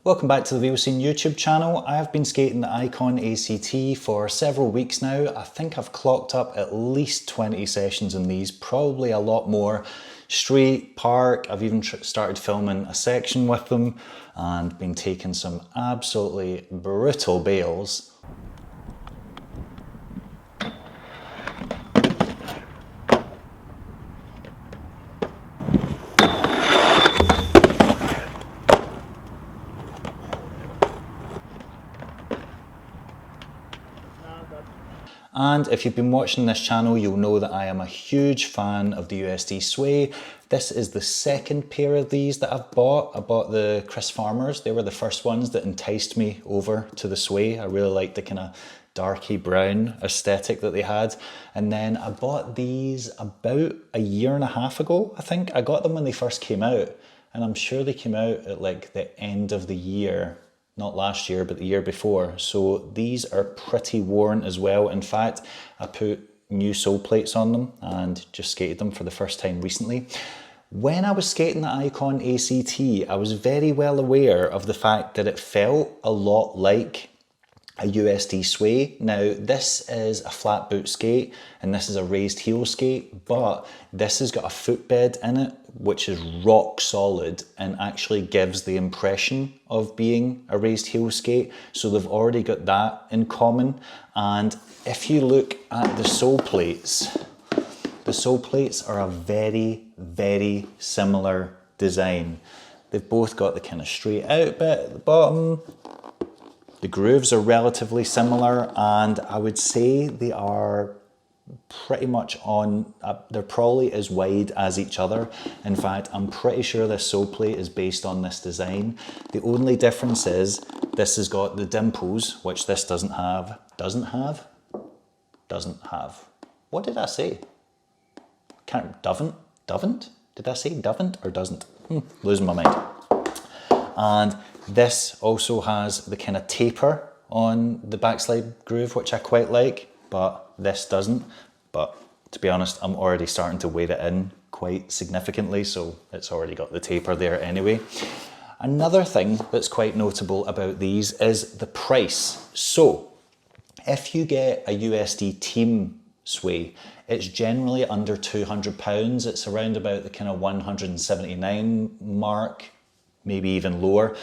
Welcome back to the Wheel Scene YouTube channel. I have been skating the IQON ACT for several weeks now. I think I've clocked up at least 20 sessions in these, probably a lot more. Street, park, I've even started filming a section with them and been taking some absolutely brutal bails. And if you've been watching this channel, you'll know that I am a huge fan of the USD SWAY. This is the second pair of these that I've bought. I bought the Chris Farmers. They were the first ones that enticed me over to the SWAY. I really liked the kind of darky brown aesthetic that they had. And then I bought these about a year and a half ago, I think. I got them when they first came out. And I'm sure they came out at like the end of the year. Not last year, but the year before. So these are pretty worn as well. In fact, I put new sole plates on them and just skated them for the first time recently. When I was skating the IQON ACT, I was very well aware of the fact that it felt a lot like a USD SWAY. Now, this is a flat boot skate and this is a raised heel skate, but this has got a footbed in it, which is rock solid and actually gives the impression of being a raised heel skate. So they've already got that in common. And if you look at the sole plates are a very, very similar design. They've both got the kind of straight out bit at the bottom. The grooves are relatively similar, and I would say they are pretty much on, they're probably as wide as each other. In fact, I'm pretty sure this sole plate is based on this design. The only difference is this has got the dimples, which this doesn't have. Doesn't have? Doesn't have. What did I say? Doesn't? Did I say doesn't or doesn't? Losing my mind. And this also has the kind of taper on the backslide groove, which I quite like, but this doesn't. But to be honest, I'm already starting to weight it in quite significantly, so it's already got the taper there anyway. Another thing that's quite notable about these is the price. So if you get a USD Team SWAY, it's generally under £200. It's around about the kind of 179 mark, maybe even lower.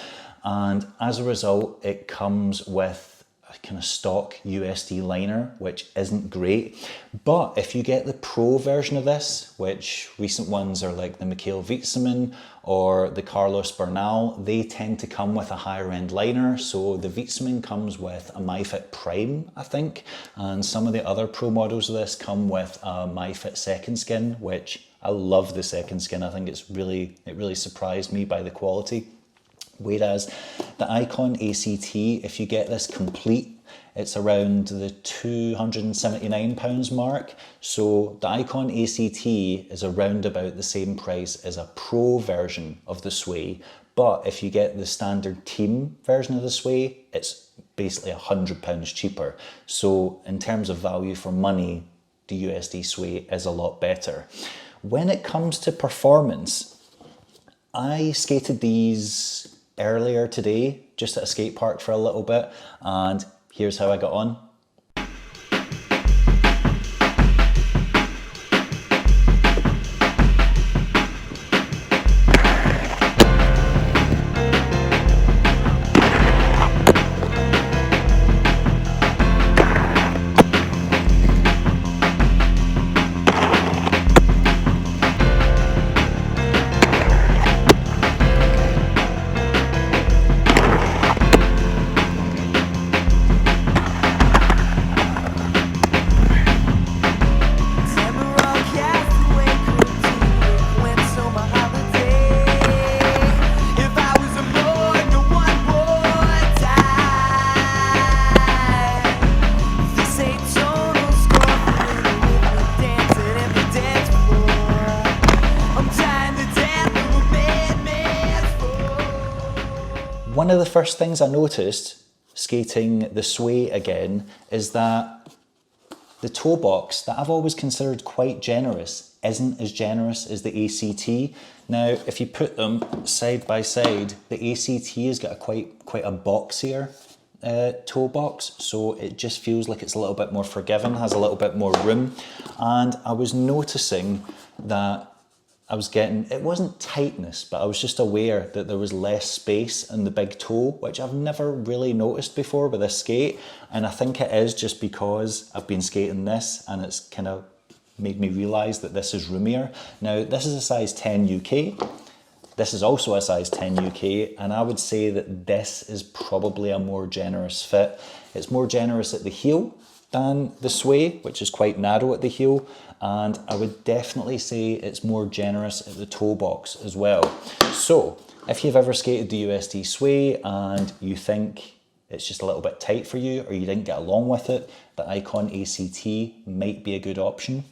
And as a result, it comes with a kind of stock USD liner, which isn't great. But if you get the pro version of this, which recent ones are like the Mikhail Wietzman or the Carlos Bernal, they tend to come with a higher end liner. So the Wietzman comes with a MyFit Prime, I think. And some of the other pro models of this come with a MyFit Second Skin, which I love the second skin. I think it really surprised me by the quality. Whereas the IQON ACT, if you get this complete, it's around the £279 mark. So the IQON ACT is around about the same price as a pro version of the SWAY. But if you get the standard team version of the SWAY, it's basically £100 cheaper. So in terms of value for money, the USD SWAY is a lot better. When it comes to performance, I skated these earlier today, just at a skate park for a little bit, and here's how I got on. One of the first things I noticed skating the SWAY again is that the toe box that I've always considered quite generous isn't as generous as the ACT. Now, if you put them side by side, the ACT has got quite a boxier toe box, so it just feels like it's a little bit more forgiving, has a little bit more room. And I was noticing that I was getting, it wasn't tightness, but I was just aware that there was less space in the big toe, which I've never really noticed before with this skate. And I think it is just because I've been skating this and it's kind of made me realise that this is roomier. Now, this is a size 10 UK. This is also a size 10 UK, and I would say that this is probably a more generous fit. It's more generous at the heel than the Sway, which is quite narrow at the heel, and I would definitely say it's more generous at the toe box as well. So if you've ever skated the USD Sway and you think it's just a little bit tight for you or you didn't get along with it, the IQON ACT might be a good option.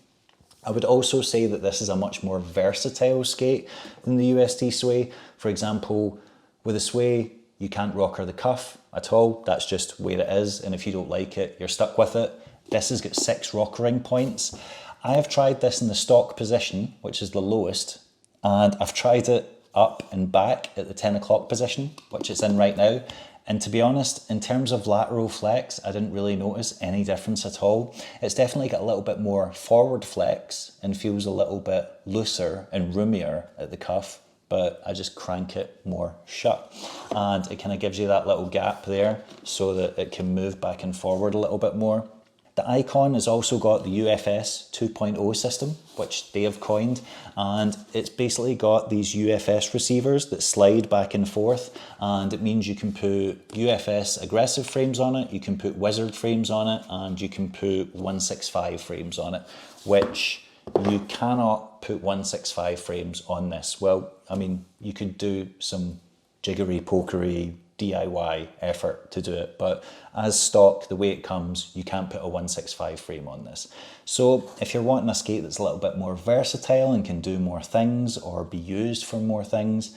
I would also say that this is a much more versatile skate than the USD Sway. For example, with a Sway, you can't rocker the cuff at all. That's just where it is, and if you don't like it, you're stuck with it. This has got 6 rockering points. I have tried this in the stock position, which is the lowest, and I've tried it up and back at the 10 o'clock position, which it's in right now. And to be honest, in terms of lateral flex, I didn't really notice any difference at all. It's definitely got a little bit more forward flex and feels a little bit looser and roomier at the cuff, but I just crank it more shut. And it kind of gives you that little gap there so that it can move back and forward a little bit more. The IQON has also got the UFS 2.0 system, which they have coined, and it's basically got these UFS receivers that slide back and forth, and it means you can put UFS aggressive frames on it, you can put wizard frames on it, and you can put 165 frames on it, which you cannot put 165 frames on this. Well, I mean, you could do some jiggery pokery DIY effort to do it, but as stock, the way it comes, you can't put a 165 frame on this. So if you're wanting a skate that's a little bit more versatile and can do more things or be used for more things,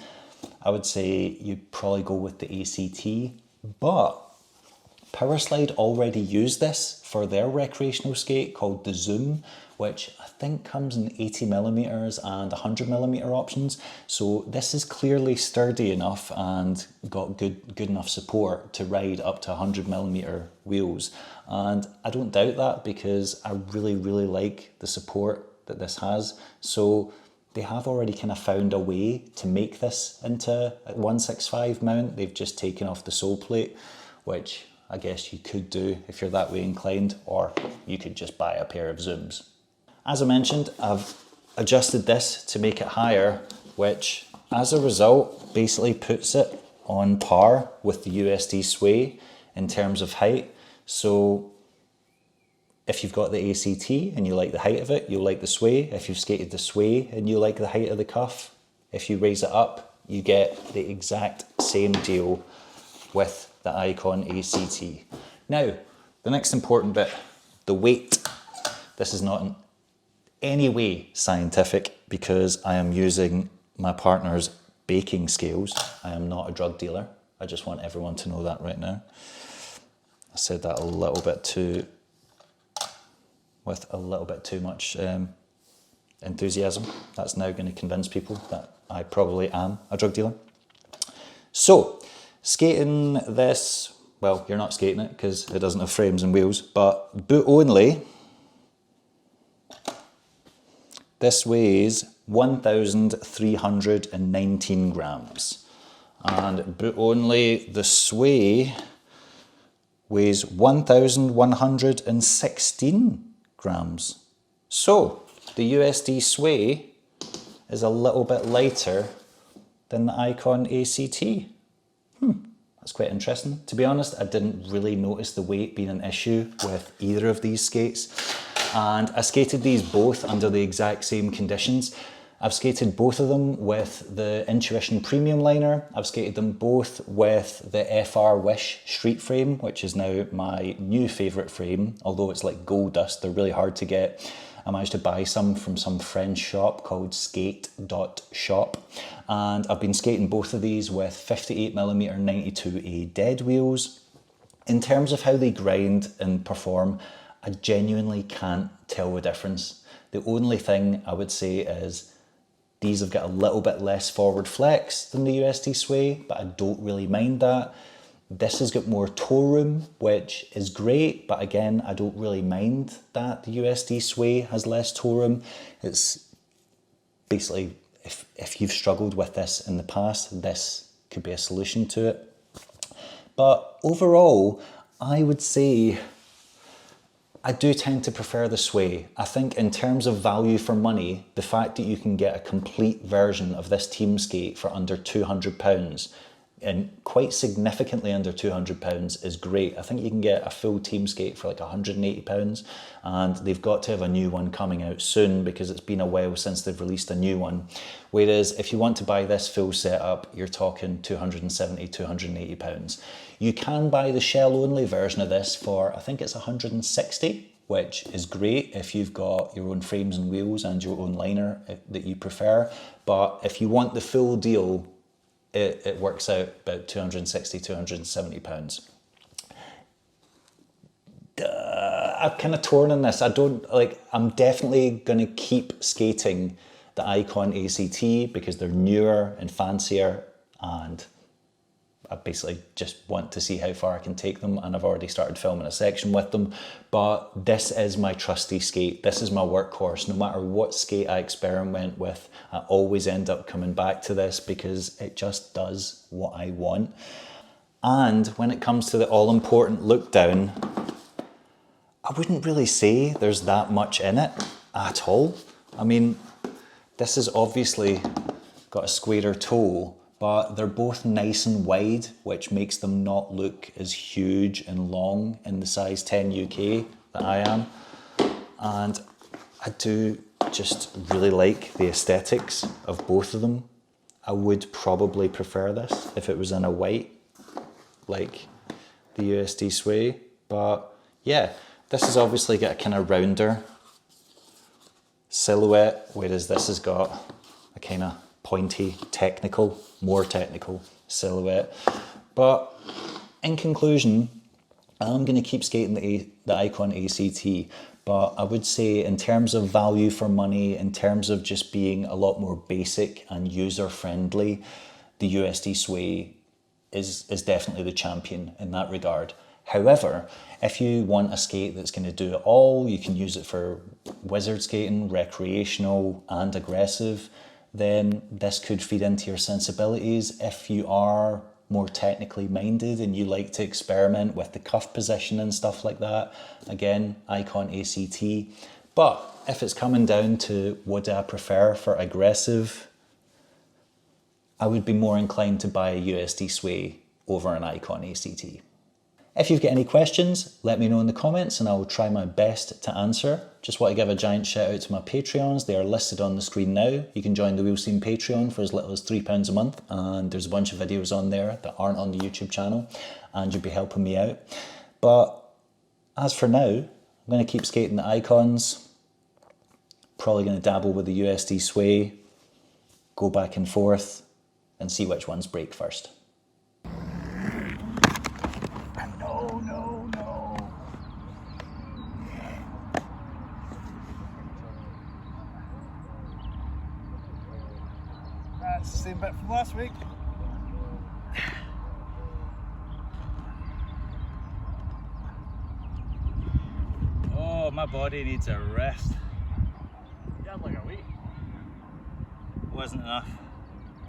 I would say you'd probably go with the ACT, but Powerslide already used this for their recreational skate called the Zoom, which I think comes in 80mm and 100mm options. So this is clearly sturdy enough and got good enough support to ride up to 100mm wheels. And I don't doubt that because I really like the support that this has. So they have already kind of found a way to make this into a 165 mount. They've just taken off the sole plate, which I guess you could do if you're that way inclined, or you could just buy a pair of Zooms. As I mentioned, I've adjusted this to make it higher, which as a result basically puts it on par with the USD Sway in terms of height. So if you've got the ACT and you like the height of it, you'll like the Sway. If you've skated the Sway and you like the height of the cuff, if you raise it up, you get the exact same deal with the IQON ACT. Now, the next important bit, the weight. This is not in any way scientific because I am using my partner's baking scales. I am not a drug dealer. I just want everyone to know that right now. I said that with a little bit too much enthusiasm. That's now going to convince people that I probably am a drug dealer. So, skating this, well, you're not skating it because it doesn't have frames and wheels, but boot only, this weighs 1,319 grams. And boot only, the Sway weighs 1,116 grams. So, the USD Sway is a little bit lighter than the IQON ACT. That's quite interesting. To be honest, I didn't really notice the weight being an issue with either of these skates. And I skated these both under the exact same conditions. I've skated both of them with the Intuition Premium Liner. I've skated them both with the FR Wish Street Frame, which is now my new favourite frame, although it's like gold dust, they're really hard to get. I managed to buy some from some French shop called skate.shop, and I've been skating both of these with 58mm 92A dead wheels. In terms of how they grind and perform, I genuinely can't tell the difference. The only thing I would say is these have got a little bit less forward flex than the USD Sway, but I don't really mind that. This has got more toe room, which is great, but again, I don't really mind that the USD Sway has less toe room. It's basically, if you've struggled with this in the past, this could be a solution to it. But overall, I would say I do tend to prefer the Sway. I think in terms of value for money, the fact that you can get a complete version of this team skate for under £200 and quite significantly under £200 is great. I think you can get a full team skate for like £180, and they've got to have a new one coming out soon because it's been a while since they've released a new one. Whereas if you want to buy this full setup, you're talking £270, £280. You can buy the shell only version of this for, I think it's £160, which is great if you've got your own frames and wheels and your own liner that you prefer. But if you want the full deal, it works out about £260, £270. I'm kind of torn on this. I'm definitely going to keep skating the IQON ACT because they're newer and fancier, and I basically just want to see how far I can take them, and I've already started filming a section with them. But this is my trusty skate. This is my workhorse. No matter what skate I experiment with, I always end up coming back to this because it just does what I want. And when it comes to the all-important look down, I wouldn't really say there's that much in it at all. I mean, this has obviously got a squarer toe, but they're both nice and wide, which makes them not look as huge and long in the size 10 UK that I am. And I do just really like the aesthetics of both of them. I would probably prefer this if it was in a white, like the USD Sway. But yeah, this has obviously got a kind of rounder silhouette, whereas this has got a kind of pointy, more technical silhouette. But in conclusion, I'm going to keep skating the IQON ACT, but I would say in terms of value for money, in terms of just being a lot more basic and user-friendly, the USD Sway is definitely the champion in that regard. However, if you want a skate that's going to do it all, you can use it for wizard skating, recreational and aggressive, then this could feed into your sensibilities. If you are more technically minded and you like to experiment with the cuff position and stuff like that, again, IQON ACT. But if it's coming down to what do I prefer for aggressive, I would be more inclined to buy a USD Sway over an IQON ACT. If you've got any questions, let me know in the comments and I will try my best to answer. Just want to give a giant shout out to my Patreons. They are listed on the screen now. You can join the Wheel Scene Patreon for as little as £3 a month, and there's a bunch of videos on there that aren't on the YouTube channel, and you'll be helping me out. But as for now, I'm going to keep skating the Icons, probably going to dabble with the USD Sway, go back and forth and see which ones break first. That's the same bit from last week. Oh, my body needs a rest. You had like a week. Wasn't enough.